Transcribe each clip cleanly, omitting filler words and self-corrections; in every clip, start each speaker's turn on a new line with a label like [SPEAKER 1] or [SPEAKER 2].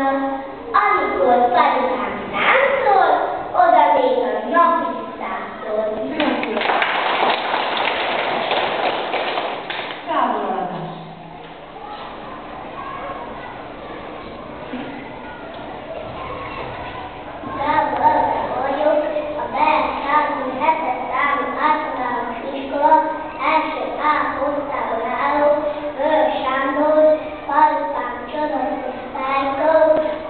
[SPEAKER 1] vannak, amikor paripám táncol, oda még a napisztászol.
[SPEAKER 2] Távoladás.
[SPEAKER 1] Távoladás vagyok, a Beállású 7-es számú általános iskola első A osztályon álló Bőr Sándor, paripám csodaszép szájkó,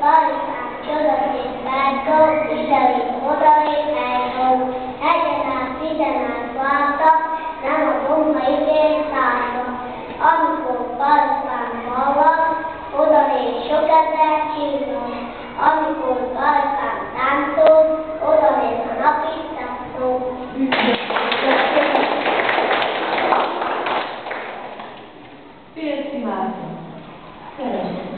[SPEAKER 1] paripám csodaszép szájkó, idelép, odalép, elgó, hegyen át, vizen át vártak, nem a domba igény társak. Amikor paripám hallak, odalép sok ezer csillag, amikor paripám táncol, odalép a napisztászó.
[SPEAKER 2] Félszimázom. Szeretem.